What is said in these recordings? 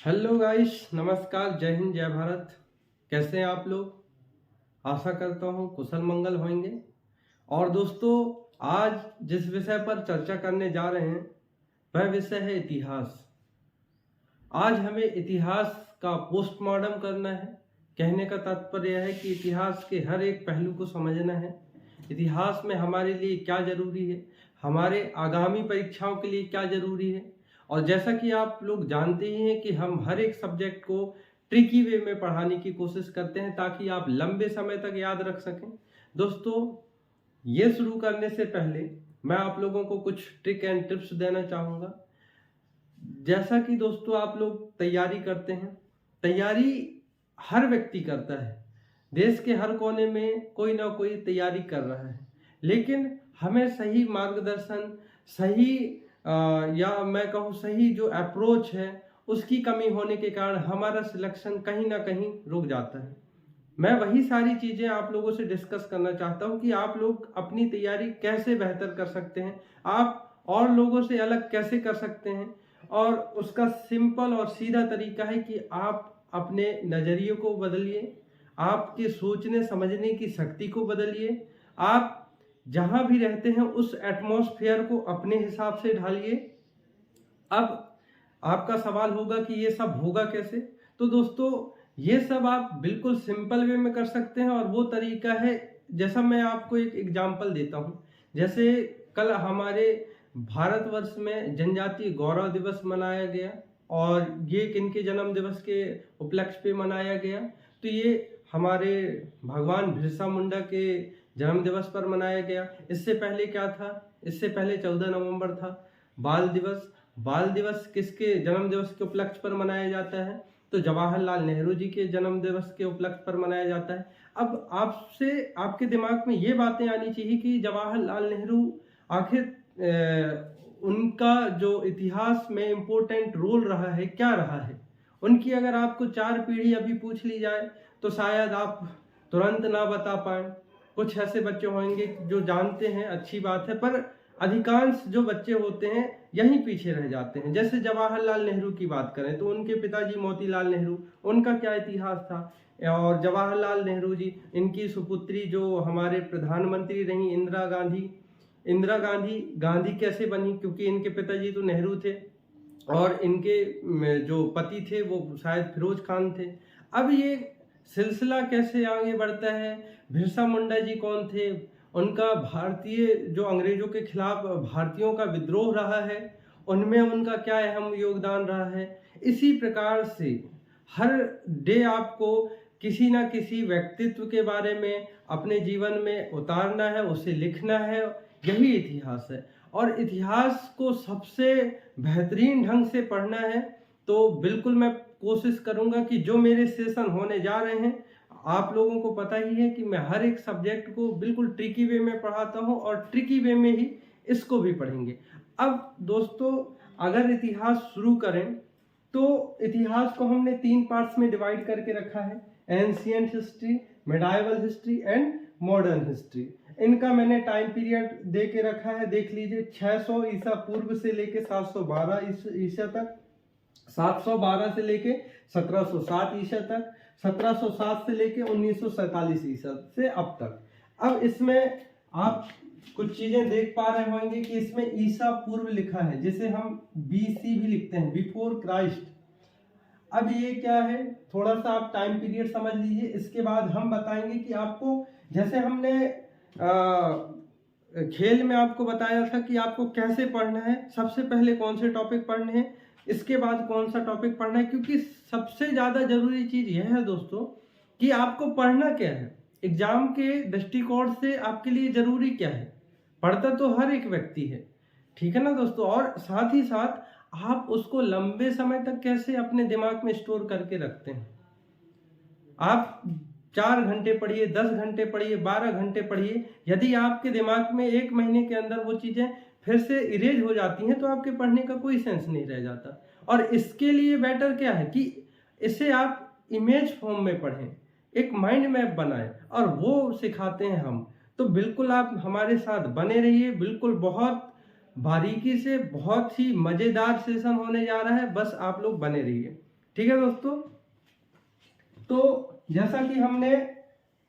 Hello guys, नमस्कार, जय हिंद, जय भारत। कैसे हैं आप लोग? आशा करता हूँ कुशल मंगल होंगे। और दोस्तों, आज जिस विषय पर चर्चा करने जा रहे हैं वह विषय है इतिहास। आज हमें इतिहास का पोस्टमार्टम करना है। कहने का तात्पर्य यह है कि इतिहास के हर एक पहलू को समझना है। इतिहास में हमारे लिए क्या जरूरी है, हमारे आगामी परीक्षाओं के लिए क्या जरूरी है। और जैसा कि आप लोग जानते ही हैं कि हम हर एक सब्जेक्ट को ट्रिकी वे में पढ़ाने की कोशिश करते हैं ताकि आप लंबे समय तक याद रख सकें। दोस्तों, ये शुरू करने से पहले मैं आप लोगों को कुछ ट्रिक एंड टिप्स देना चाहूँगा। जैसा कि दोस्तों आप लोग तैयारी करते हैं, तैयारी हर व्यक्ति करता है। देश के हर कोने में कोई ना कोई तैयारी कर रहा है, लेकिन हमें सही मार्गदर्शन, सही या मैं कहूँ सही जो अप्रोच है उसकी कमी होने के कारण हमारा सिलेक्शन कहीं ना कहीं रुक जाता है। मैं वही सारी चीज़ें आप लोगों से डिस्कस करना चाहता हूँ कि आप लोग अपनी तैयारी कैसे बेहतर कर सकते हैं, आप और लोगों से अलग कैसे कर सकते हैं। और उसका सिंपल और सीधा तरीका है कि आप अपने नज़रिए को बदलिए, आपके सोचने समझने की शक्ति को बदलिए, आप जहाँ भी रहते हैं उस एटमॉस्फेयर को अपने हिसाब से ढालिए। अब आपका सवाल होगा कि ये सब होगा कैसे? तो दोस्तों, ये सब आप बिल्कुल सिंपल वे में कर सकते हैं और वो तरीका है, जैसा मैं आपको एक एग्जांपल देता हूँ। जैसे कल हमारे भारतवर्ष में जनजातीय गौरव दिवस मनाया गया और ये किनके जन्म दिवस के उपलक्ष्य पे मनाया गया? तो ये हमारे भगवान बिरसा मुंडा के जन्म दिवस पर मनाया गया। इससे पहले क्या था? इससे पहले 14 नवंबर था, बाल दिवस। बाल दिवस किसके जन्म दिवस के उपलक्ष्य पर मनाया जाता है? तो जवाहरलाल नेहरू जी के जन्म दिवस के उपलक्ष्य पर मनाया जाता है। अब आपसे आपके दिमाग में ये बातें आनी चाहिए कि जवाहरलाल नेहरू आखिर उनका जो इतिहास में इम्पोर्टेंट रोल रहा है क्या रहा है। उनकी अगर आपको 4 पीढ़ी अभी पूछ ली जाए तो शायद आप तुरंत ना बता पाए। कुछ ऐसे बच्चे होंगे जो जानते हैं, अच्छी बात है, पर अधिकांश जो बच्चे होते हैं यहीं पीछे रह जाते हैं। जैसे जवाहरलाल नेहरू की बात करें तो उनके पिताजी मोतीलाल नेहरू, उनका क्या इतिहास था। और जवाहरलाल नेहरू जी, इनकी सुपुत्री जो हमारे प्रधानमंत्री रही इंदिरा गांधी, इंदिरा गांधी गांधी कैसे बनी? क्योंकि इनके पिताजी तो नेहरू थे और इनके जो पति थे वो शायद फिरोज खान थे। अब ये सिलसिला कैसे आगे बढ़ता है? बिरसा मुंडा जी कौन थे? उनका भारतीय जो अंग्रेजों के खिलाफ भारतीयों का विद्रोह रहा है, उनमें उनका क्या अहम योगदान रहा है। इसी प्रकार से हर डे आपको किसी ना किसी व्यक्तित्व के बारे में अपने जीवन में उतारना है, उसे लिखना है। यही इतिहास है और इतिहास को सबसे बेहतरीन ढंग से पढ़ना है। तो बिल्कुल मैं कोशिश करूंगा कि जो मेरे सेशन होने जा रहे हैं, आप लोगों को पता ही है कि मैं हर एक सब्जेक्ट को बिल्कुल ट्रिकी वे में पढ़ाता हूं और ट्रिकी वे में ही इसको भी पढ़ेंगे। अब दोस्तों, अगर इतिहास शुरू करें तो इतिहास को हमने 3 पार्ट्स में डिवाइड करके रखा है: ancient history, medieval history and modern history. इनका मैंने टाइम पीरियड दे के रखा है, देख लीजिए। 600 ईसा पूर्व से लेके 712 ईसा तक, 712 से लेके 1707 ईसा तक, 1707 से लेके 1947 ईसा से अब तक। अब इसमें आप कुछ चीजें देख पा रहे होंगे कि इसमें ईसा पूर्व लिखा है, जिसे हम बीसी भी लिखते हैं, बिफोर क्राइस्ट। अब ये क्या है, थोड़ा सा आप टाइम पीरियड समझ लीजिए। इसके बाद हम बताएंगे कि आपको, जैसे हमने खेल में आपको बताया था कि आपको कैसे पढ़ना है, सबसे पहले कौन से टॉपिक पढ़ने हैं, इसके बाद कौन सा टॉपिक पढ़ना है। क्योंकि सबसे ज़्यादा जरूरी चीज़ यह है दोस्तों कि आपको पढ़ना क्या है। एग्जाम के दृष्टिकोण से आपके लिए जरूरी क्या है? पढ़ता तो हर एक व्यक्ति है, ठीक है ना दोस्तों। और साथ ही साथ आप उसको लंबे समय तक कैसे अपने दिमाग में स्टोर करके रखते हैं। आप 4 घंटे पढ़िए, 10 घंटे पढ़िए, 12 घंटे पढ़िए, यदि आपके दिमाग में 1 महीने के अंदर वो चीज़ें फिर से इरेज हो जाती हैं तो आपके पढ़ने का कोई सेंस नहीं रह जाता। और इसके लिए बेटर क्या है कि इसे आप इमेज फॉर्म में पढ़ें, एक माइंड मैप बनाएं, और वो सिखाते हैं हम। तो बिल्कुल आप हमारे साथ बने रहिए। बिल्कुल बहुत बारीकी से बहुत ही मज़ेदार सेशन होने जा रहा है, बस आप लोग बने रहिए। ठीक है दोस्तों, तो जैसा कि हमने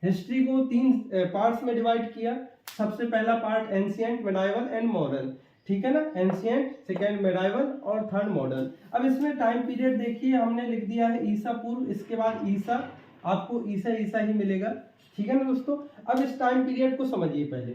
हिस्ट्री को 3 पार्ट्स में डिवाइड किया। सबसे पहला part ancient, medieval and modern, ठीक है ना, एंशिएंट, सेकेंड मेडाइवल और थर्ड मॉडर्न। अब इसमें टाइम पीरियड देखिए, हमने लिख दिया है ईसा पूर्व, इसके बाद ईसा, आपको ईसा ही मिलेगा, ठीक है ना दोस्तों। अब इस टाइम पीरियड को समझिए। पहले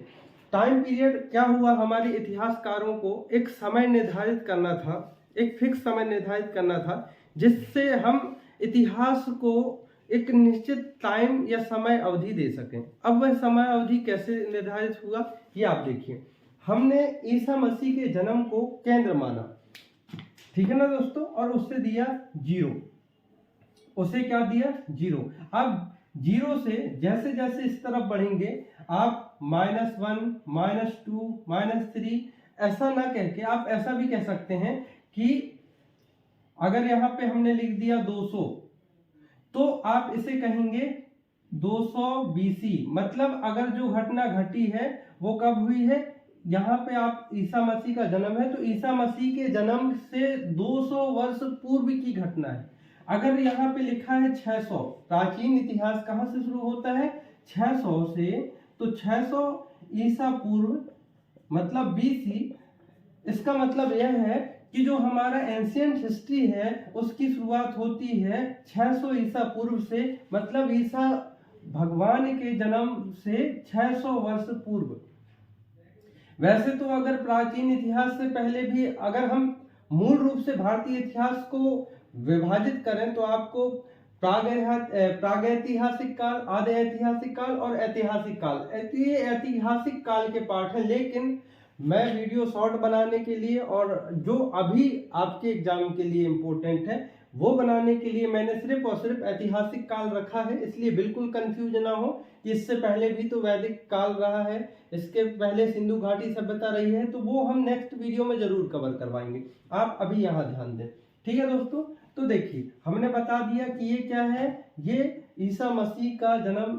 टाइम पीरियड क्या हुआ, हमारे इतिहासकारों को एक समय निर्धारित करना था, एक फिक्स समय निर्धारित करना था, जिससे हम इतिहास को एक निश्चित टाइम या समय अवधि दे सकें। अब वह समय अवधि कैसे निर्धारित हुआ, ये आप देखिए। हमने ईसा मसीह के जन्म को केंद्र माना, ठीक है ना दोस्तों, और उससे दिया 0, उसे क्या दिया 0। अब 0 से जैसे जैसे इस तरफ बढ़ेंगे आप -1, -2, -3 ऐसा ना कह के आप ऐसा भी कह सकते हैं कि अगर यहाँ पे हमने लिख दिया 200, तो आप इसे कहेंगे 200 BC। मतलब अगर जो घटना घटी है वो कब हुई है, यहाँ पे आप ईसा मसीह का जन्म है तो ईसा मसीह के जन्म से 200 वर्ष पूर्व की घटना है। अगर यहाँ पे लिखा है 600, प्राचीन इतिहास कहाँ से शुरू होता है, 600 से, तो 600 ईसा पूर्व मतलब BC। इसका मतलब यह है कि जो हमारा एंशिएंट हिस्ट्री है उसकी शुरुआत होती है 600 ईसा पूर्व से, मतलब ईसा भगवान के जन्म से 600 वर्ष पूर्व। वैसे तो अगर प्राचीन इतिहास से पहले भी अगर हम मूल रूप से भारतीय इतिहास को विभाजित करें तो आपको प्रागैतिहासिक काल, आधे ऐतिहासिक काल और ऐतिहासिक काल, ये ऐतिहासिक काल के पार्ट है। लेकिन मैं वीडियो शॉर्ट बनाने के लिए और जो अभी आपके एग्जाम के लिए इम्पोर्टेंट है वो बनाने के लिए मैंने सिर्फ और सिर्फ ऐतिहासिक काल रखा है। इसलिए बिल्कुल कंफ्यूज ना हो कि इससे पहले भी तो वैदिक काल रहा है, इसके पहले सिंधु घाटी सभ्यता रही है, तो वो हम नेक्स्ट वीडियो में जरूर कवर करवाएंगे। आप अभी यहाँ ध्यान दें, ठीक है दोस्तों। तो देखिए हमने बता दिया कि ये क्या है, ये ईसा मसीह का जन्म,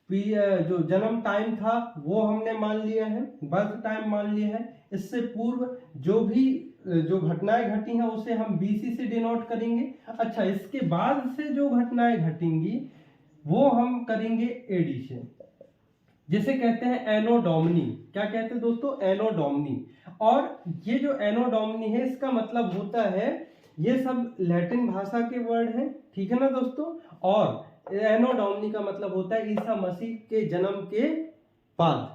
जो जन्म टाइम था वो हमने मान लिया है, बर्थ टाइम मान लिया है। इससे पूर्व जो भी जो घटनाएं घटी हैं उसे हम BC से डिनोट करेंगे। अच्छा, इसके बाद से जो घटनाएं घटेंगी वो हम करेंगे AD से, जिसे कहते हैं एनो डोमिनी। क्या कहते हैं दोस्तों, एनो डोमिनी। और ये जो एनो डोमिनी है इसका मतलब होता है, ये सब लैटिन भाषा के वर्ड हैं, ठीक है ना दोस्तों। और एनो डोमिनी का मतलब होता है ईसा मसीह के जन्म के बाद,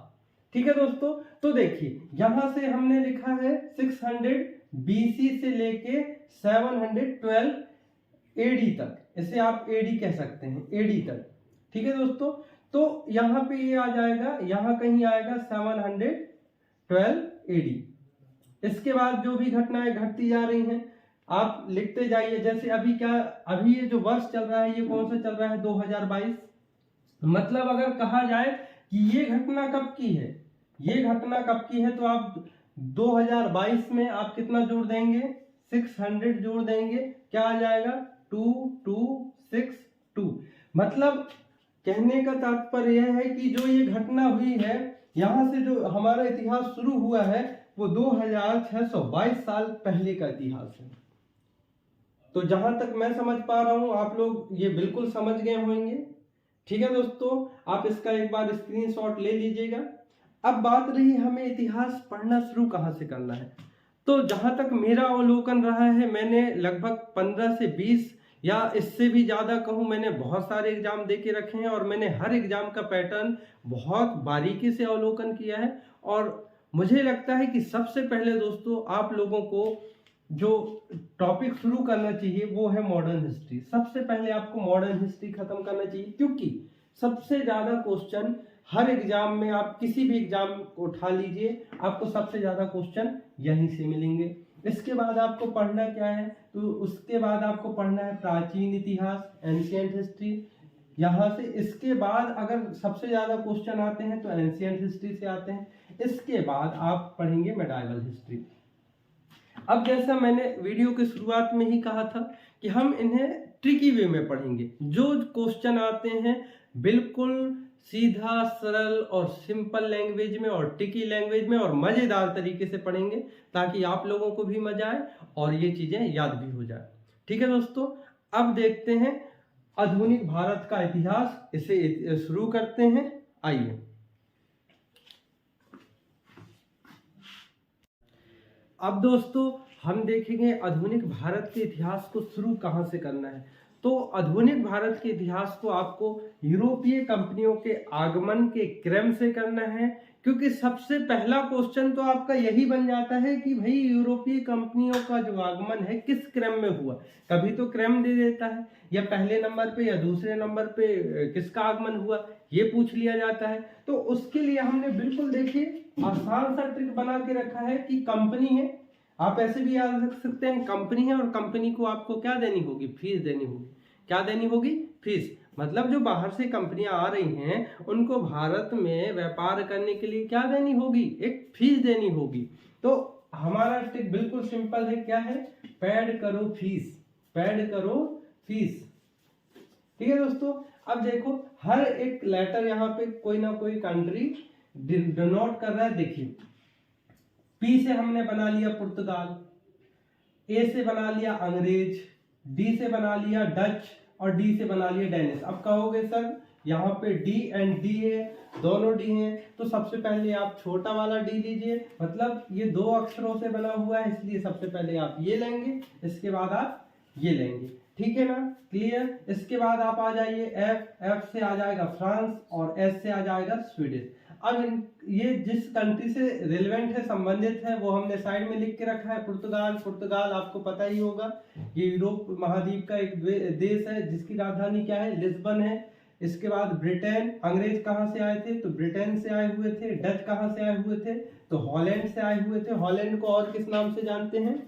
ठीक है दोस्तों। तो देखिए यहां से हमने लिखा है 600 BC से लेके 712 AD तक, इसे आप AD कह सकते हैं, AD तक, ठीक है दोस्तों। तो यहाँ पे ये आ जाएगा, यहाँ कहीं आएगा 712 AD। इसके बाद जो भी घटनाएं घटती जा रही हैं आप लिखते जाइए। जैसे अभी क्या, अभी ये जो वर्ष चल रहा है ये कौन सा चल रहा है, 2022। मतलब अगर कहा जाए कि ये घटना कब की है, ये घटना कब की है, तो आप 2022 में आप कितना जोड़ देंगे, 600 जोड़ देंगे, क्या आ जाएगा 2262। मतलब कहने का तात्पर्य यह है कि जो ये घटना हुई है, यहां से जो हमारा इतिहास शुरू हुआ है वो 2622 साल पहले का इतिहास है। तो जहां तक मैं समझ पा रहा हूं आप लोग ये बिल्कुल समझ गए होंगे, ठीक है दोस्तों। आप इसका एक बार स्क्रीनशॉट ले लीजिएगा। अब बात रही हमें इतिहास पढ़ना शुरू कहां से करना है। तो जहां तक मेरा अवलोकन रहा है, मैंने लगभग 15 से 20 या इससे भी ज़्यादा कहूँ, मैंने बहुत सारे एग्जाम दे के रखे हैं और मैंने हर एग्जाम का पैटर्न बहुत बारीकी से अवलोकन किया है। और मुझे लगता है कि सबसे पहले दोस्तों आप लोगों को जो टॉपिक शुरू करना चाहिए वो है मॉडर्न हिस्ट्री। सबसे पहले आपको मॉडर्न हिस्ट्री खत्म करना चाहिए, क्योंकि सबसे ज़्यादा क्वेश्चन हर एग्जाम में, आप किसी भी एग्जाम को उठा लीजिए, आपको सबसे ज़्यादा क्वेश्चन यहीं से मिलेंगे। इसके बाद आपको पढ़ना क्या है, तो उसके बाद आपको पढ़ना है प्राचीन इतिहास, एंशिएंट हिस्ट्री। यहाँ से इसके बाद अगर सबसे ज़्यादा क्वेश्चन आते हैं तो एंशिएंट हिस्ट्री से आते हैं। इसके बाद आप पढ़ेंगे मेडाइवल हिस्ट्री। अब जैसा मैंने वीडियो की शुरुआत में ही कहा था कि हम इन्हें ट्रिकी वे में पढ़ेंगे। जो क्वेश्चन आते हैं बिल्कुल सीधा, सरल और सिंपल लैंग्वेज में और ट्रिकी लैंग्वेज में और मज़ेदार तरीके से पढ़ेंगे, ताकि आप लोगों को भी मजा आए और ये चीज़ें याद भी हो जाए, ठीक है दोस्तों। अब देखते हैं आधुनिक भारत का इतिहास, इसे शुरू करते हैं। आइए, अब दोस्तों हम देखेंगे आधुनिक भारत के इतिहास को शुरू कहाँ से करना है। तो आधुनिक भारत के इतिहास को आपको यूरोपीय कंपनियों के आगमन के क्रम से करना है, क्योंकि सबसे पहला क्वेश्चन तो आपका यही बन जाता है कि भाई यूरोपीय कंपनियों का जो आगमन है किस क्रम में हुआ। कभी तो क्रम दे देता है, या पहले नंबर पे या दूसरे नंबर पे किसका आगमन हुआ, ये पूछ लिया जाता है। तो उसके लिए हमने बिल्कुल देखिए आसान सा ट्रिक बना के रखा है कि कंपनी है, आप ऐसे भी याद रख सकते हैं, कंपनी है और कंपनी को आपको क्या देनी होगी, फीस देनी होगी। क्या देनी होगी, फीस। मतलब जो बाहर से कंपनियां आ रही हैं उनको भारत में व्यापार करने के लिए क्या देनी होगी, एक फीस देनी होगी। तो हमारा ट्रिक बिल्कुल सिंपल है, क्या है, पेड करो फीस, पेड करो फीस। ठीक है दोस्तों, अब देखो हर एक लेटर यहाँ पे कोई ना कोई कंट्री डिनोट कर रहा है। देखिए पी से हमने बना लिया पुर्तगाल, ए से बना लिया अंग्रेज, डी से बना लिया डच और डी से बना लिया डेनिश। अब कहोगे सर यहाँ पे डी एंड डी है, दोनों डी हैं, तो सबसे पहले आप छोटा वाला डी लीजिए, मतलब ये दो अक्षरों से बना हुआ है इसलिए सबसे पहले आप ये लेंगे, इसके बाद आप ये लेंगे। ठीक है ना, क्लियर। इसके बाद आप आ जाइए एफ, एफ से आ जाएगा फ्रांस और एस से आ जाएगा स्वीडिश। अब ये जिस कंट्री से रिलेवेंट है, संबंधित है, वो हमने साइड में लिख के रखा है, पुर्तगाल। पुर्तगाल आपको पता ही होगा, ये यूरोप महाद्वीप का एक देश है जिसकी राजधानी क्या है, लिस्बन है। इसके बाद ब्रिटेन, अंग्रेज कहाँ से आए थे, तो ब्रिटेन से आए हुए थे। डच कहाँ से आए हुए थे, तो हॉलैंड से आए हुए थे। हॉलैंड को और किस नाम से जानते हैं,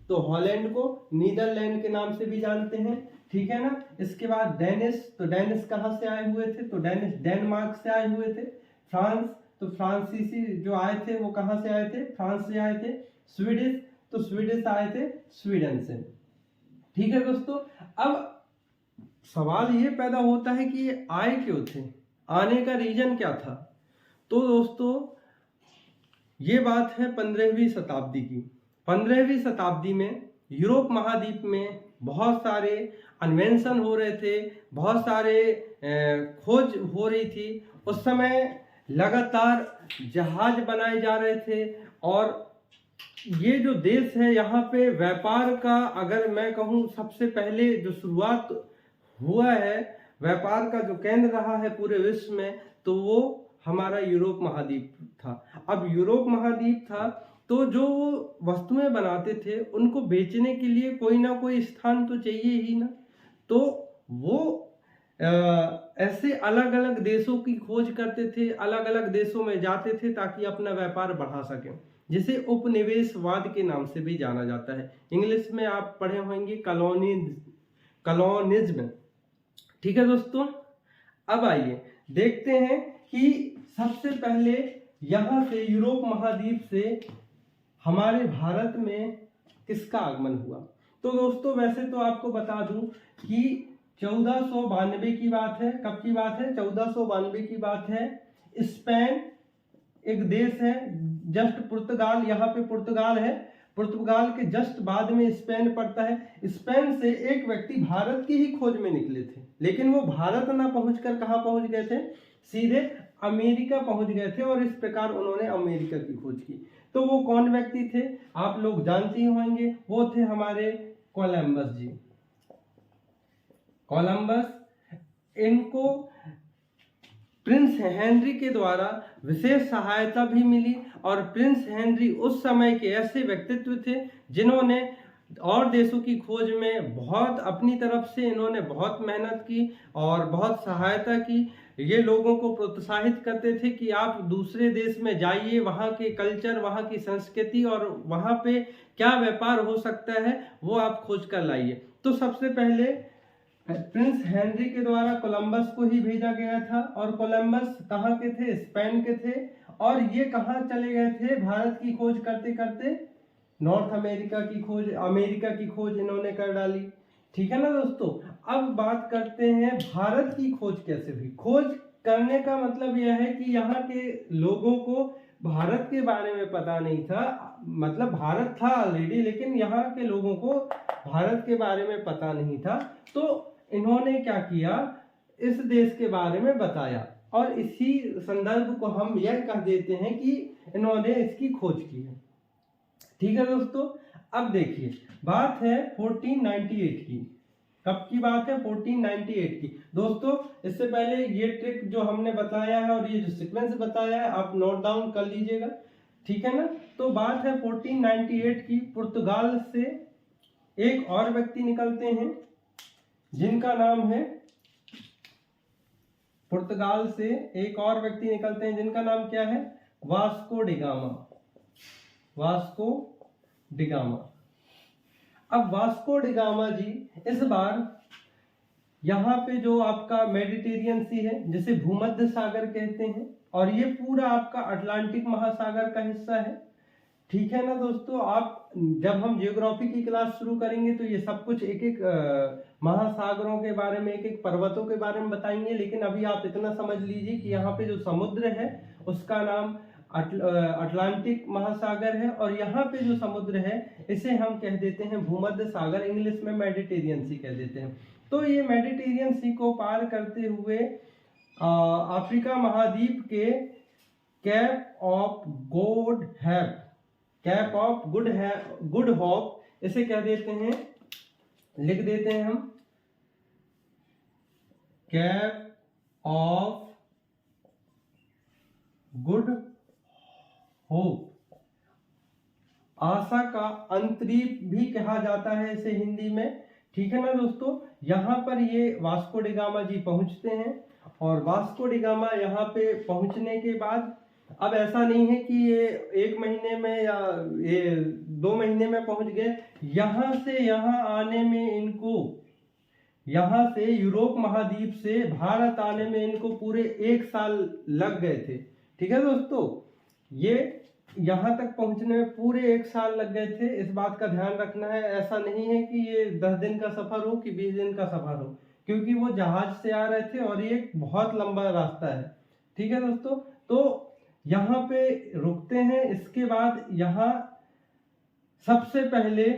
तो हॉलैंड को नीदरलैंड के नाम से भी जानते हैं। ठीक है ना। इसके बाद डेनिश, तो डेनिश कहाँ से आए हुए थे, तो डेनिश डेनमार्क से आए हुए थे। फ्रांस, तो फ्रांसीसी जो आए थे वो कहाँ से आए थे, फ्रांस से आए थे। स्वीडिश, तो स्वीडिश आए थे स्वीडन से। ठीक है दोस्तों, अब सवाल ये पैदा होता है कि ये आए क्यों थे, आने का रीजन क्या था। तो दोस्तों ये बात है 15वीं शताब्दी की। 15वीं शताब्दी में यूरोप महाद्वीप में बहुत सारे इन्वेंशन हो रहे थे, बहुत सारे खोज हो रही थी। उस समय लगातार जहाज बनाए जा रहे थे, और ये जो देश है यहाँ पे व्यापार का, अगर मैं कहूँ सबसे पहले जो शुरुआत हुआ है, व्यापार का जो केंद्र रहा है पूरे विश्व में, तो वो हमारा यूरोप महाद्वीप था। अब यूरोप महाद्वीप था तो जो वस्तुएं बनाते थे उनको बेचने के लिए कोई ना कोई स्थान तो चाहिए ही ना। तो वो ऐसे अलग अलग देशों की खोज करते थे, अलग अलग देशों में जाते थे ताकि अपना व्यापार बढ़ा सकें, जिसे उपनिवेशवाद के नाम से भी जाना जाता है। इंग्लिश में आप पढ़े होंगे कॉलोनिज्म। ठीक है दोस्तों, अब आइए देखते हैं कि सबसे पहले यहाँ से यूरोप महाद्वीप से हमारे भारत में किसका आगमन हुआ। तो दोस्तों वैसे तो आपको बता दूं कि 1492 की बात है। कब की बात है, 1492 की बात है। स्पेन एक देश है, जस्ट पुर्तगाल, यहाँ पे पुर्तगाल है, पुर्तगाल के जस्ट बाद में स्पेन पड़ता है। स्पेन से एक व्यक्ति भारत की ही खोज में निकले थे, लेकिन वो भारत ना पहुंचकर कहाँ पहुंच गए थे, सीधे अमेरिका पहुंच गए थे, और इस प्रकार उन्होंने अमेरिका की खोज की। तो वो कौन व्यक्ति थे, आप लोग जानते ही होंगे, वो थे हमारे कोलंबस जी। कोलंबस, इनको प्रिंस हेनरी के द्वारा विशेष सहायता भी मिली, और प्रिंस हेनरी उस समय के ऐसे व्यक्तित्व थे जिन्होंने और देशों की खोज में बहुत अपनी तरफ से इन्होंने बहुत मेहनत की और बहुत सहायता की। ये लोगों को प्रोत्साहित करते थे कि आप दूसरे देश में जाइए, वहाँ के कल्चर, वहाँ की संस्कृति और वहाँ पे क्या व्यापार हो सकता है वो आप खोज कर लाइए। तो सबसे पहले प्रिंस हेनरी के द्वारा कोलंबस को ही भेजा गया था, और कोलंबस कहाँ के थे, स्पेन के थे, और ये कहाँ चले गए थे, भारत की खोज करते करते नॉर्थ अमेरिका की खोज, अमेरिका की खोज इन्होंने कर डाली। ठीक है ना दोस्तों। अब बात करते हैं भारत की खोज कैसे हुई। खोज करने का मतलब यह है कि यहाँ के लोगों को भारत के बारे में पता नहीं था, मतलब भारत था ऑलरेडी, लेकिन यहाँ के लोगों को भारत के बारे में पता नहीं था। तो इन्होंने क्या किया, इस देश के बारे में बताया, और इसी संदर्भ को हम यह कह देते हैं कि इन्होंने इसकी खोज की है। ठीक है दोस्तों, अब देखिए बात है 1498 की। कब की बात है? 1498 की। दोस्तों इससे पहले ये ट्रिक जो हमने बताया है और ये जो सीक्वेंस बताया है आप नोट डाउन कर लीजिएगा, ठीक है ना। तो बात है 1498 की। पुर्तगाल से एक और व्यक्ति निकलते हैं जिनका नाम है, पुर्तगाल से एक और व्यक्ति निकलते हैं जिनका नाम क्या है? Vasco da Gama. Vasco da Gama. अब वास्को डिगामा जी इस बार यहाँ पे जो आपका मेडिटेरियन सी है, जिसे भूमध्य सागर कहते हैं, और ये पूरा आपका अटलांटिक महासागर का हिस्सा है। ठीक है ना दोस्तों, आप जब हम जियोग्राफी की क्लास शुरू करेंगे तो ये सब कुछ एक एक महासागरों के बारे में, एक एक पर्वतों के बारे में बताएंगे, लेकिन अभी आप इतना समझ लीजिए कि यहाँ पे जो समुद्र है उसका नाम अटलांटिक महासागर है, और यहाँ पे जो समुद्र है इसे हम कह देते हैं भूमध्य सागर, इंग्लिश में मेडिटेरियन सी कह देते हैं। तो ये मेडिटेरियन सी को पार करते हुए अफ्रीका महाद्वीप के cap of good hope, cap of good hope इसे कह देते हैं, लिख देते हैं हम, कैप ऑफ गुड होप। आशा का अंतरीप भी कहा जाता है इसे हिंदी में। ठीक है ना दोस्तों, यहाँ पर ये वास्को डिगामा जी पहुंचते हैं, और वास्को डिगामा यहाँ पे पहुंचने के बाद अब ऐसा नहीं है कि ये 1 महीने में या ये 2 महीने में पहुंच गए। यहाँ से यहाँ आने में इनको, यहाँ से यूरोप महाद्वीप से भारत आने में इनको पूरे 1 साल लग गए थे। ठीक है दोस्तों, ये यहाँ तक पहुंचने में पूरे 1 साल लग गए थे। इस बात का ध्यान रखना है, ऐसा नहीं है कि ये 10 दिन का सफर हो कि 20 दिन का सफर हो, क्योंकि वो जहाज से आ रहे थे और ये बहुत लंबा रास्ता है। ठीक है दोस्तों, तो यहाँ पे रुकते हैं। इसके बाद यहाँ सबसे पहले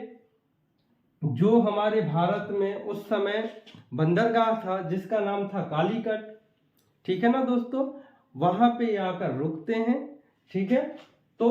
जो हमारे भारत में उस समय बंदरगाह था जिसका नाम था कालीकट। ठीक है ना दोस्तों, वहां पे आकर रुकते हैं। ठीक है, तो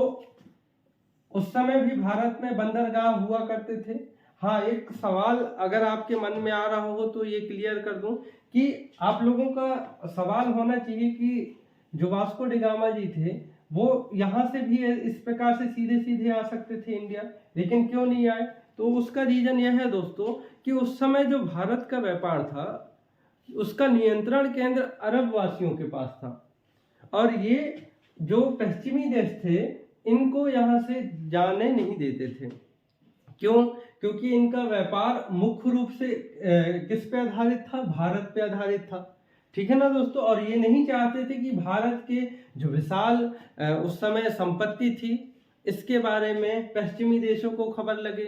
उस समय भी भारत में बंदरगाह हुआ करते थे। हाँ, एक सवाल अगर आपके मन में आ रहा हो तो ये क्लियर कर दूं कि आप लोगों का सवाल होना चाहिए कि जो वास्को डिगामा जी थे वो यहाँ से भी इस प्रकार से सीधे सीधे आ सकते थे इंडिया, लेकिन क्यों नहीं आए? तो उसका रीजन यह है दोस्तों कि उस समय जो भारत का व्यापार था उसका नियंत्रण केंद्र अरब वासियों के पास था, और ये जो पश्चिमी देश थे इनको यहाँ से जाने नहीं देते थे। क्यों? क्योंकि इनका व्यापार मुख्य रूप से किस पे आधारित था? भारत पे आधारित था। ठीक है ना दोस्तों, और ये नहीं चाहते थे कि भारत के जो विशाल उस समय संपत्ति थी इसके बारे में पश्चिमी देशों को खबर लगे।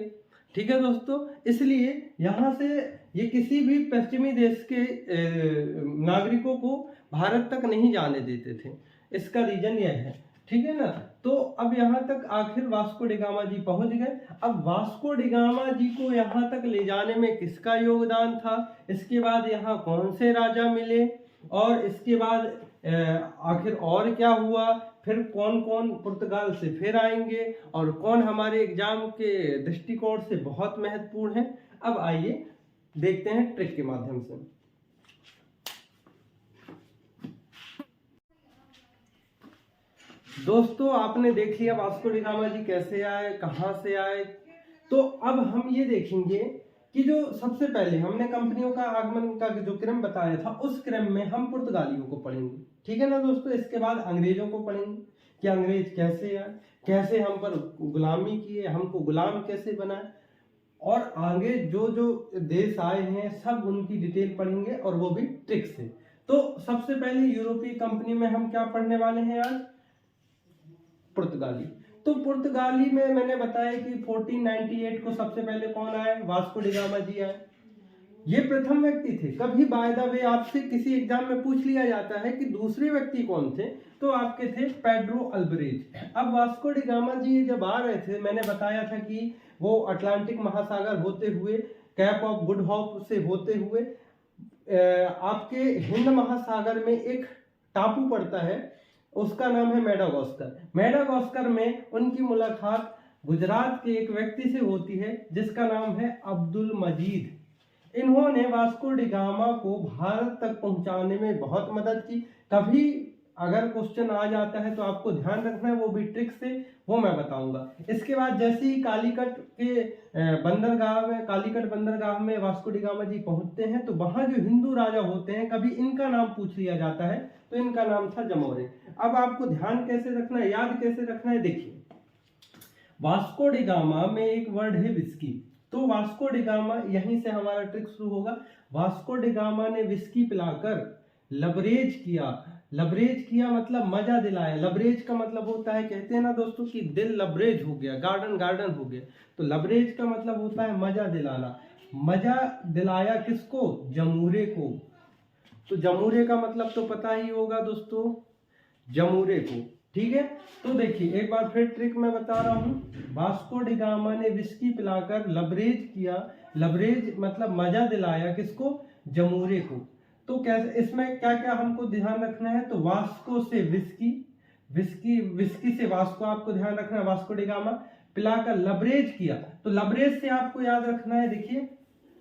ठीक है दोस्तों, इसलिए यहाँ से ये किसी भी पश्चिमी देश के नागरिकों को भारत तक नहीं जाने देते थे। इसका रीजन यह है। ठीक है ना, तो अब यहाँ तक आखिर वास्को डिगामा जी पहुंच गए। अब वास्को डिगामा जी को यहाँ तक ले जाने में किसका योगदान था, इसके बाद यहाँ कौन से राजा मिले, और इसके बाद आखिर और क्या हुआ, फिर कौन कौन पुर्तगाल से फिर आएंगे, और कौन हमारे एग्जाम के दृष्टिकोण से बहुत महत्वपूर्ण है। अब आइए देखते हैं ट्रिक के माध्यम से। दोस्तों आपने देख लिया वास्को डिगामा जी कैसे आए, कहाँ से आए। तो अब हम ये देखेंगे कि जो सबसे पहले हमने कंपनियों का आगमन का जो क्रम बताया था उस क्रम में हम पुर्तगालियों को पढ़ेंगे। ठीक है ना दोस्तों, इसके बाद अंग्रेजों को पढ़ेंगे कि अंग्रेज कैसे आए, कैसे हम पर गुलामी किए, हमको गुलाम कैसे बनाए, और आगे जो जो देश आए हैं सब उनकी डिटेल पढ़ेंगे, और वो भी ट्रिक से। तो सबसे पहले यूरोपीय कंपनी में हम क्या पढ़ने वाले हैं आज? पुर्तगाली। तो पुर्तगाली में मैंने बताया कि 1498 को सबसे पहले कौन आए? वास्को डिगामा जी आए। ये प्रथम व्यक्ति थे। कभी बाय द वे आपसे किसी एग्जाम में पूछ लिया जाता है कि दूसरे व्यक्ति कौन थे, तो आपके थे पेड्रो अल्बरेज। अब वास्को डी गामा जी जब आ रहे थे, मैंने बताया था कि वो अटलांटिक महासागर होते हुए, कैप ऑफ गुड होप से होते हुए आपके हिंद महासागर में एक टापू पड़ता है, उसका नाम है मेडागास्कर। मेडागास्कर में उनकी मुलाकात गुजरात के एक व्यक्ति से होती है जिसका नाम है अब्दुल मजीद। इन्होंने वास्को डी गामा को भारत तक पहुंचाने में बहुत मदद की। कभी अगर क्वेश्चन आ जाता है तो आपको ध्यान रखना है, वो भी ट्रिक से, वो मैं बताऊंगा। इसके बाद जैसे ही कालीकट के कालीकट बंदरगाह में वास्को डी गामा जी पहुंचते हैं, तो वहां जो हिंदू राजा होते हैं, कभी इनका नाम पूछ लिया जाता है, तो इनका नाम था जमोरिन। अब आपको ध्यान कैसे रखना है, याद कैसे रखना है, देखिए वास्को डी गामा में एक वर्ड है विस्की, तो वास्को डी गामा, यहीं से हमारा ट्रिक शुरू होगा। वास्को डी गामा ने विस्की पिलाकर लबरेज किया। लबरेज किया मतलब मजा दिलाया। लबरेज का मतलब होता है, कहते हैं ना दोस्तों कि दिल लबरेज हो गया, गार्डन गार्डन हो गया, तो लबरेज का मतलब होता है मजा दिलाना। मजा दिलाया किसको? जमूरे को। तो जमूरे का मतलब तो पता ही होगा दोस्तों, जमूरे को, ठीक है। तो देखिए एक बार फिर ट्रिक मैं बता रहा हूं। वास्को डी गामा ने विस्की पिलाकर लबरेज किया। लबरेज मतलब मजा दिलाया किसको? जमूरे को। तो कैसे, इसमें क्या क्या हमको ध्यान रखना है, तो वास्को से विस्की, विस्की से वास्को, आपको ध्यान रखना है, वास्को डी गामा पिलाकर लबरेज किया। तो लबरेज से आपको याद रखना है, देखिए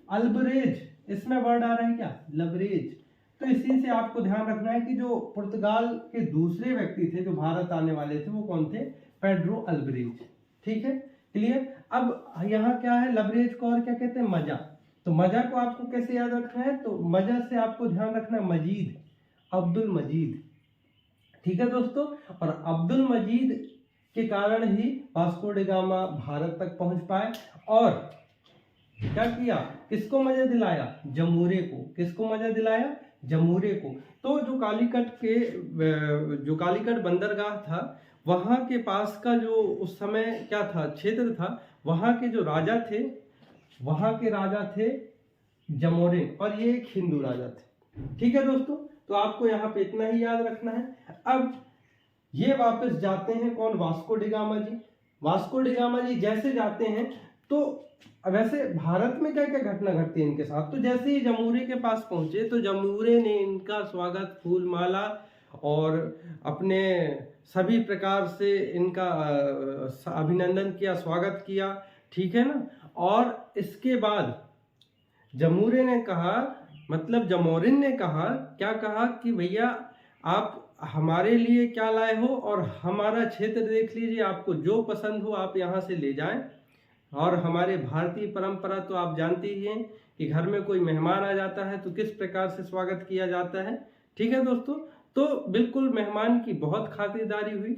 अल्बरेज, इसमें वर्ड आ रहा है क्या? लबरेज। तो इसी से आपको ध्यान रखना है कि जो पुर्तगाल के दूसरे व्यक्ति थे जो भारत आने वाले थे, वो कौन थे? पेड्रो अल्बरेज, ठीक है, क्लियर। अब यहाँ क्या है, लबरेज को और क्या कहते हैं? मजा। तो मजा को आपको कैसे याद रखना है, तो मजा से आपको ध्यान रखना है मजीद, अब्दुल मजीद, ठीक है दोस्तों। और अब्दुल मजीद के कारण ही वास्को डी गामा भारत तक पहुंच पाए। और क्या किया? किसको मजा दिलाया? जमूरे को। किसको मजा दिलाया? जमूरे को। तो जो कालीकट बंदरगाह था, वहां के पास का जो उस समय क्या था, क्षेत्र था, वहां के जो राजा थे, वहां के राजा थे जमोरिन, और ये एक हिंदू राजा थे, ठीक है दोस्तों। तो आपको यहाँ पे इतना ही याद रखना है। अब ये वापस जाते हैं कौन? वास्को डी गामा जी। वास्को डी गामा जी जैसे जाते हैं, तो वैसे भारत में क्या क्या घटना घटती है इनके साथ, तो जैसे ही जमूरे के पास पहुंचे, तो जमूरे ने इनका स्वागत फूल माला और अपने सभी प्रकार से इनका अभिनंदन किया, स्वागत किया, ठीक है ना। और इसके बाद जमूरे ने कहा, मतलब जमोरिन ने कहा, क्या कहा कि भैया आप हमारे लिए क्या लाए हो, और हमारा क्षेत्र देख लीजिए, आपको जो पसंद हो आप यहाँ से ले जाएं। और हमारे भारतीय परंपरा तो आप जानते ही हैं कि घर में कोई मेहमान आ जाता है तो किस प्रकार से स्वागत किया जाता है, ठीक है दोस्तों। तो बिल्कुल मेहमान की बहुत खातिरदारी हुई।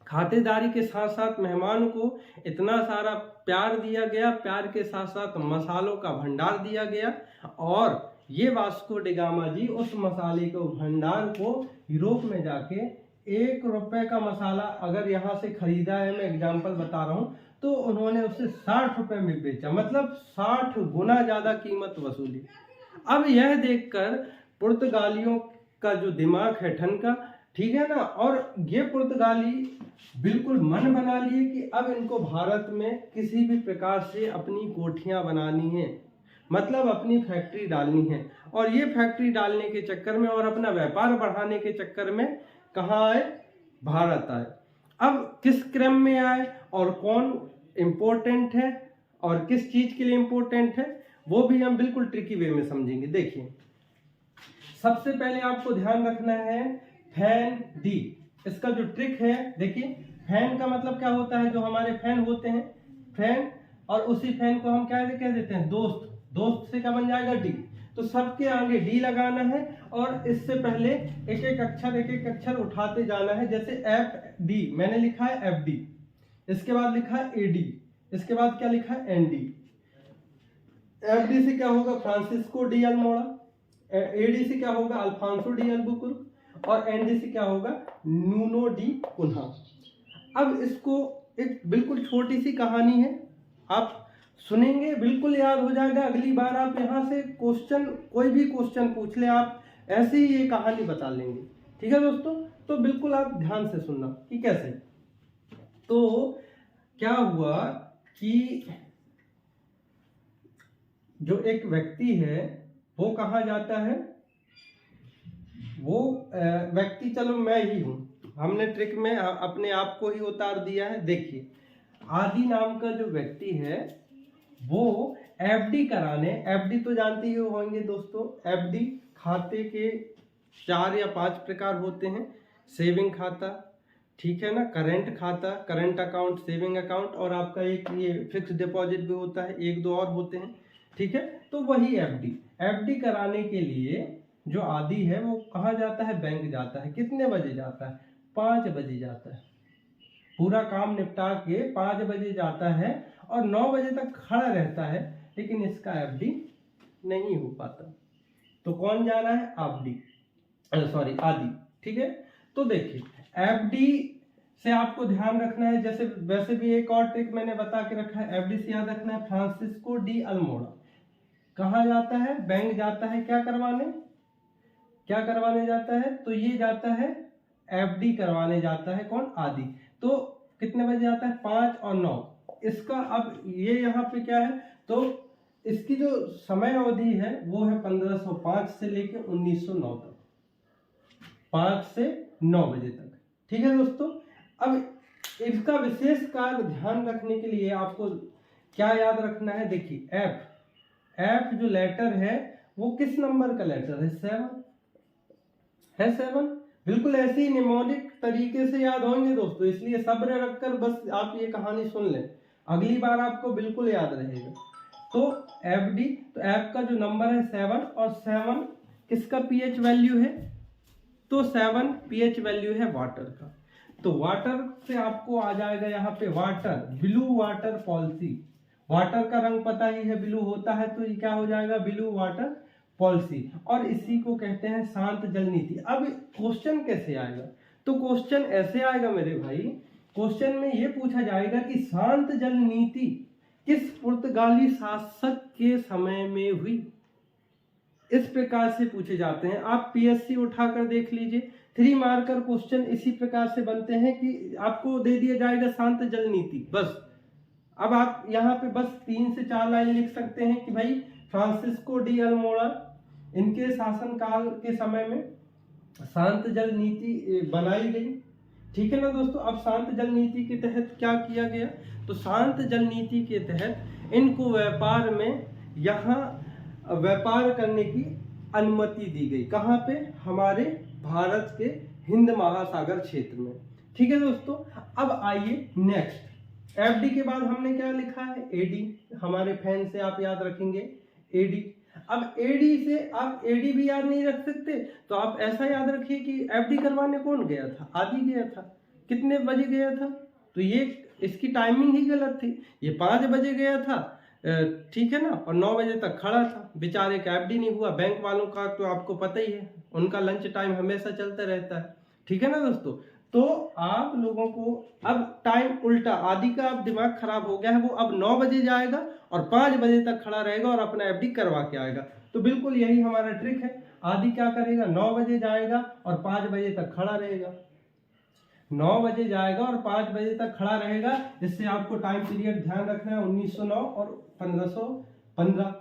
खातिरदारी के साथ साथ मेहमान को इतना सारा प्यार दिया गया, प्यार के साथ साथ मसालों का भंडार दिया गया। और ये वास्को डी गामा जी उस मसाले को, भंडार को यूरोप में जाके 1 रुपए का मसाला अगर यहाँ से खरीदा है, मैं एग्जाम्पल बता रहा हूँ, तो उन्होंने उसे 60 रुपए में बेचा, मतलब 60 गुना ज्यादा कीमत वसूली। अब यह देखकर पुर्तगालियों का जो दिमाग है ठनका, ठीक है ना। और ये पुर्तगाली बिल्कुल मन बना लिए कि अब इनको भारत में किसी भी प्रकार से अपनी कोठियां बनानी है, मतलब अपनी फैक्ट्री डालनी है। और ये फैक्ट्री डालने के चक्कर में और अपना व्यापार बढ़ाने के चक्कर में कहाँ आए? भारत आए। अब किस क्रम में आए और कौन इम्पोर्टेंट है और किस चीज के लिए इम्पोर्टेंट है, वो भी हम बिल्कुल ट्रिकी वे में समझेंगे। देखिए सबसे पहले आपको ध्यान रखना है फैन डी। इसका जो ट्रिक है, देखिए फैन का मतलब क्या होता है, जो हमारे फैन होते हैं, फैन, और उसी फैन को हम क्या कह देते हैं? दोस्त। दोस्त से क्या बन जाएगा? डी। तो सबके आगे डी लगाना है और इससे पहले एक एक अक्षर उठाते जाना है। जैसे एफ डी मैंने लिखा है, एफ डी, इसके बाद लिखा है ए डी, इसके बाद क्या लिखा है? N D. एफ डी से क्या होगा? Francisco de Almeida. A D से क्या होगा? Alfonso de Albuquerque. और एन डी से क्या होगा? Nuno de Cunha. अब इसको एक बिल्कुल छोटी सी कहानी है, आप सुनेंगे बिल्कुल याद हो जाएगा। अगली बार आप यहाँ से क्वेश्चन, कोई भी क्वेश्चन पूछ ले, आप ऐसे ही ये कहानी बता लेंगे। ठीक है दोस्तों, तो बिल्कुल आप ध्यान से सुनना कि कैसे। तो क्या हुआ कि जो एक व्यक्ति है वो कहाँ जाता है, वो व्यक्ति, चलो मैं ही हूं, हमने ट्रिक में अपने आप को ही उतार दिया है। देखिए, आदि नाम का जो व्यक्ति है वो एफडी कराने, एफडी तो जानते ही होंगे दोस्तों, एफडी खाते के 4 या 5 प्रकार होते हैं। सेविंग खाता, ठीक है ना, करंट खाता, करंट अकाउंट, सेविंग अकाउंट, और आपका एक ये फिक्स डिपॉजिट भी होता है, 1-2 और होते हैं। ठीक है, तो वही एफडी, एफडी कराने के लिए जो आदि है वो कहाँ जाता है, बैंक जाता है। कितने बजे जाता है, 5 बजे जाता है। पूरा काम निपटा के 5 बजे जाता है और 9 बजे तक खड़ा रहता है, लेकिन इसका एफडी नहीं हो पाता। तो कौन जा रहा है, आदि। ठीक है, तो देखिए एफडी से आपको ध्यान रखना है, जैसे वैसे भी एक और ट्रिक मैंने बता के रखा है। एफडी से याद रखना है, फ्रांसिस्को डी अल्मोड़ा कहाँ जाता है, बैंक जाता है। क्या करवाने जाता है, तो ये जाता है एफडी करवाने जाता है। कौन, आदि। तो कितने बजे जाता है, 5 और 9। इसका अब ये यहाँ पे क्या है, तो इसकी जो समय अवधि है वो है 1505 से लेके 1909 तक, 5 से 9 बजे तक। ठीक है दोस्तों, अब इसका विशेष कार्य ध्यान रखने के लिए आपको क्या याद रखना है। देखिए एफ जो लेटर है वो किस नंबर का लेटर है, 7 बिल्कुल ऐसे ही निमोनिक तरीके से याद होंगे दोस्तों, इसलिए सब्र रखकर बस आप ये कहानी सुन लें, अगली बार आपको बिल्कुल याद रहेगा। तो एफडी, तो एफ का जो नंबर है 7, और 7 किसका पीएच वैल्यू है, तो 7 पीएच वैल्यू है वाटर का। तो वाटर से आपको आ जाएगा यहाँ पे water, blue water policy. Water का रंग पता ही है, ब्लू होता है, तो ये क्या हो जाएगा, ब्लू वाटर पॉलिसी, और इसी को कहते हैं शांत जल नीति। अब क्वेश्चन कैसे आएगा, तो क्वेश्चन ऐसे आएगा मेरे भाई, क्वेश्चन में ये पूछा जाएगा कि शांत जल नीति किस पुर्तगाली शासक के समय में हुई। इस प्रकार से पूछे जाते हैं। आप पीएससी उठाकर देख लीजिए, 3 मार्कर क्वेश्चन इसी प्रकार से बनते हैं कि आपको दे दिया जाएगा शांत जल नीति, बस। अब आप यहाँ पे बस 3 से 4 लाइन लिख सकते हैं कि भाई फ्रांसिस्को डी अल्मोड़ा, इनके शासनकाल के समय में शांत जल नीति बनाई गई। ठीक है ना दोस्तों, अब शांत जल नीति के तहत क्या किया गया, तो शांत जल नीति के तहत इनको व्यापार में यहाँ व्यापार करने की अनुमति दी गई। कहाँ पे, हमारे भारत के हिंद महासागर क्षेत्र में। ठीक है दोस्तों, अब आइए नेक्स्ट, एफडी के बाद हमने क्या लिखा है, एडी। हमारे फैन से आप याद रखेंगे एडी। अब एडी से आप एडी भी याद नहीं रख सकते, तो आप ऐसा याद रखिए कि एफडी करवाने कौन गया था, आदि गया था। कितने बजे गया था, तो ये इसकी टाइमिंग ही गलत थी, ये 5 बजे गया था, ठीक है ना, और 9 बजे तक खड़ा था। बेचारे का एफडी नहीं हुआ। बैंक वालों का तो आपको पता ही है, उनका लंच टाइम हमेशा चलता रहता है। ठीक है ना दोस्तों, तो आप लोगों को अब टाइम उल्टा, आदि का अब दिमाग खराब हो गया है, वो अब 9 बजे जाएगा और 5 बजे तक खड़ा रहेगा और अपना एफडी करवा के आएगा। तो बिल्कुल यही हमारा ट्रिक है। आदि क्या करेगा, 9 बजे जाएगा और 5 बजे तक खड़ा रहेगा, 9 बजे जाएगा और 5 बजे तक खड़ा रहेगा। इससे आपको टाइम पीरियड ध्यान रखना है, 1909 और 1515,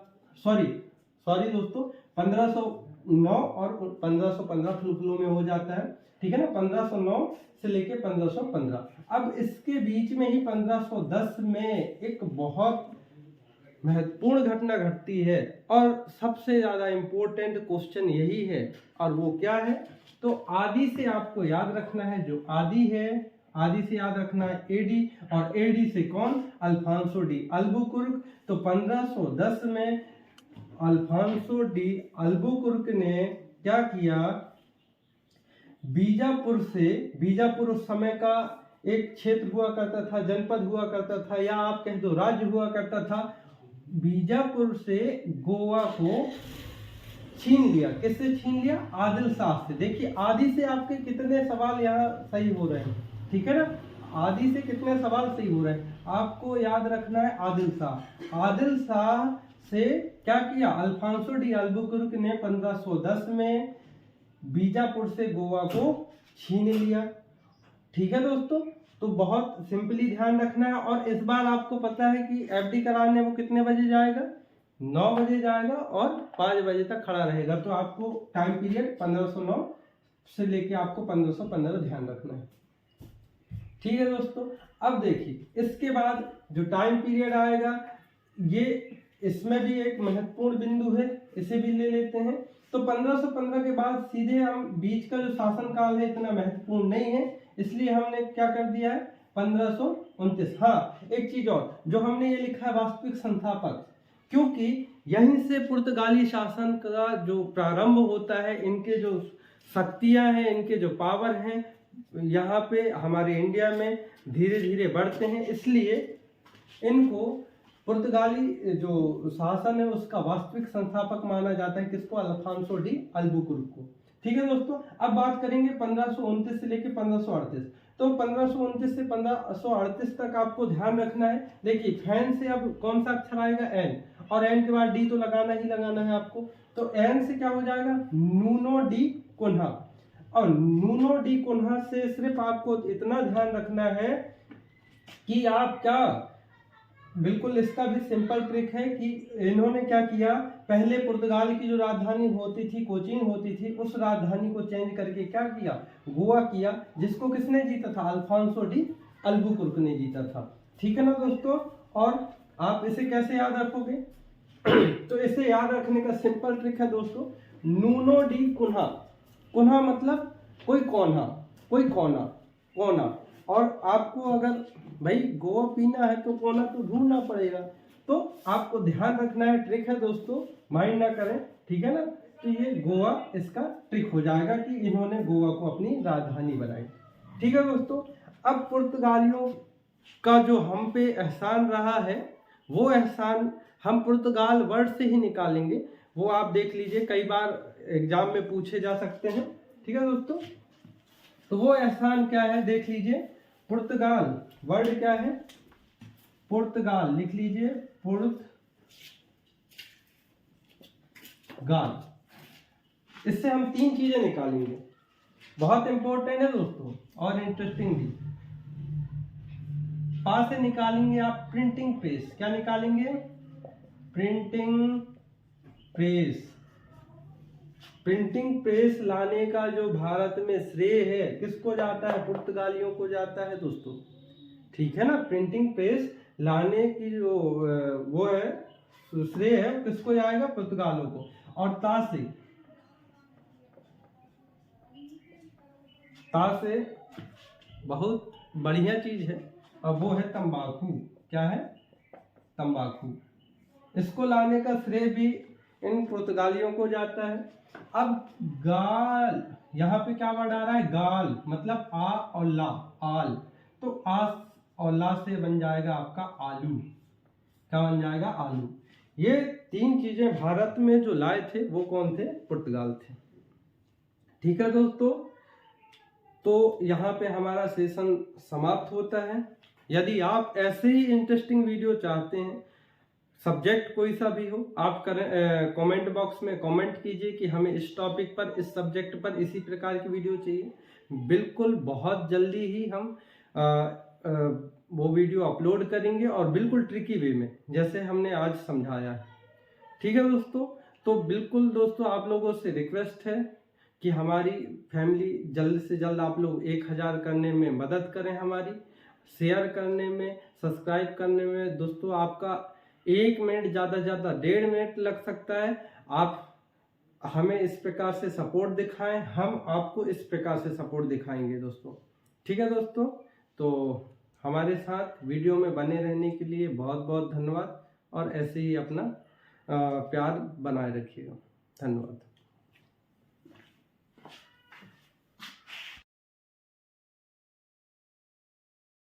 सॉरी दोस्तों, 1509 और 1515 फ्लू में हो जाता है। ठीक है ना, 1509 से लेके 1515। अब इसके बीच में ही 1510 में एक बहुत महत्वपूर्ण घटना घटती है, और सबसे ज्यादा इंपॉर्टेंट क्वेश्चन यही है, और वो क्या है, तो आदि से आपको याद रखना है, जो आदि है, आदि से याद रखना है एडी, और एडी से कौन, अल्फांसो डी अल्बुकुर्क। तो 1510 में अल्फांसो डी अल्बुकुर्क ने क्या किया, बीजापुर उस समय का एक क्षेत्र हुआ करता था, जनपद हुआ करता था, या आप कह दो राज्य हुआ करता था। बीजापुर से गोवा को छीन लिया। किससे छीन लिया, आदिल शाह से। देखिए आदि से आपके कितने सवाल यहाँ सही हो रहे हैं, ठीक है ना, आदि से कितने सवाल सही हो रहे हैं। आपको याद रखना है आदिल शाह। आदिल शाह से क्या किया, अल्फांसो डी अल्बुकर्क ने 1510 में बीजापुर से गोवा को छीन लिया। ठीक है दोस्तों, तो बहुत सिंपली ध्यान रखना है। और इस बार आपको पता है कि एफडी कराने वो कितने बजे जाएगा, 9 बजे जाएगा और 5 बजे तक खड़ा रहेगा। तो आपको टाइम पीरियड 1509 से लेके आपको 1515 ध्यान रखना है। ठीक है दोस्तों, अब देखिए इसके बाद जो टाइम पीरियड आएगा, ये इसमें भी एक महत्वपूर्ण बिंदु है, इसे भी ले लेते हैं। तो 1515 के बाद सीधे हम बीच का जो शासन काल है इतना महत्वपूर्ण नहीं है, इसलिए हमने क्या कर दिया है 1529। हाँ, एक चीज और जो हमने ये लिखा है वास्तविक संस्थापक, क्योंकि यहीं से पुर्तगाली शासन का जो प्रारंभ होता है, इनके जो शक्तियां हैं, इनके जो पावर हैं यहाँ पे हमारे इंडिया में धीरे धीरे बढ़ते हैं, इसलिए इनको पुर्तगाली जो शासन है उसका वास्तविक संस्थापक माना जाता है। किसको, अल्फांसो डी अल्बुकर्क को। ठीक है दोस्तों, अब बात करेंगे 1529 से लेकर 1538। तो 1529 से 1538 तक आपको ध्यान रखना है। देखिए फैन से अब कौन सा अक्षर आएगा, एन, और एन के बाद डी तो लगाना ही लगाना है आपको। तो एन से क्या हो जाएगा, नूनो डी कोन्हा। और नूनो डी कोन्हा से सिर्फ आपको इतना ध्यान रखना है कि आप क्या, बिल्कुल इसका भी सिंपल ट्रिक है कि इन्होंने क्या किया, पहले पुर्तगाल की जो राजधानी होती थी, कोचीन होती थी, उस राजधानी को चेंज करके क्या किया, गोवा किया, जिसको किसने जीता था, अल्फांसो डी अल्बुकर्क ने जीता था। ठीक है ना दोस्तों, और आप इसे कैसे याद रखोगे तो इसे याद रखने का सिंपल ट्रिक है दोस्तों, नूनो डी कुन्हा। कुन्हा मतलब कोई कोना, कोई कोना, कोना। और आपको अगर भाई गोवा पीना है तो कोना तो ढूंढना पड़ेगा, तो आपको ध्यान रखना है, ट्रिक है दोस्तों, माइंड ना करें। ठीक है ना, तो ये गोवा इसका ट्रिक हो जाएगा कि इन्होंने गोवा को अपनी राजधानी बनाई। ठीक है दोस्तों, अब पुर्तगालियों का जो हम पे एहसान रहा है, वो एहसान हम पुर्तगाल वर्ड से ही निकालेंगे। वो आप देख लीजिए, कई बार एग्जाम में पूछे जा सकते हैं। ठीक है दोस्तों, तो वो एहसान क्या है देख लीजिए। पुर्तगाल वर्ड क्या है, पुर्तगाल लिख लीजिए, पुर्तगाल। इससे हम 3 चीजें निकालेंगे, बहुत इंपॉर्टेंट है दोस्तों और इंटरेस्टिंग भी। पास से निकालेंगे आप प्रिंटिंग प्रेस। क्या निकालेंगे, प्रिंटिंग प्रेस। प्रिंटिंग प्रेस लाने का जो भारत में श्रेय है किसको जाता है, पुर्तगालियों को जाता है दोस्तों। ठीक है ना, प्रिंटिंग प्रेस लाने की जो वो है श्रेय है किसको जाएगा, पुर्तगालों को। और तासे बहुत बढ़िया चीज है, और वो है तंबाकू। क्या है, तंबाकू। इसको लाने का श्रेय भी इन पुर्तगालियों को जाता है। अब गाल, यहाँ पे क्या वर्ड आ रहा है, गाल मतलब आ और ला, आल। तो आ और ला से बन जाएगा आपका आलू। क्या बन जाएगा, आलू। ये 3 चीजें भारत में जो लाए थे वो कौन थे, पुर्तगाल थे। ठीक है दोस्तों, तो यहाँ पे हमारा सेशन समाप्त होता है। यदि आप ऐसे ही इंटरेस्टिंग वीडियो चाहते हैं, सब्जेक्ट कोई सा भी हो, आप कमेंट बॉक्स में कमेंट कीजिए कि हमें इस टॉपिक पर, इस सब्जेक्ट पर इसी प्रकार की वीडियो चाहिए। बिल्कुल बहुत जल्दी ही हम वो वीडियो अपलोड करेंगे, और बिल्कुल ट्रिकी वे में, जैसे हमने आज समझाया है। ठीक है दोस्तों, तो बिल्कुल दोस्तों आप लोगों से रिक्वेस्ट है कि हमारी फैमिली जल्द से जल्द आप लोग 1000 करने में मदद करें, हमारी शेयर करने में, सब्सक्राइब करने में। दोस्तों आपका 1 मिनट, ज़्यादा से ज़्यादा 1.5 मिनट लग सकता है। आप हमें इस प्रकार से सपोर्ट दिखाएं, हम आपको इस प्रकार से सपोर्ट दिखाएंगे दोस्तों। ठीक है दोस्तों, तो हमारे साथ वीडियो में बने रहने के लिए बहुत बहुत धन्यवाद, और ऐसे ही अपना प्यार बनाए रखिएगा। धन्यवाद।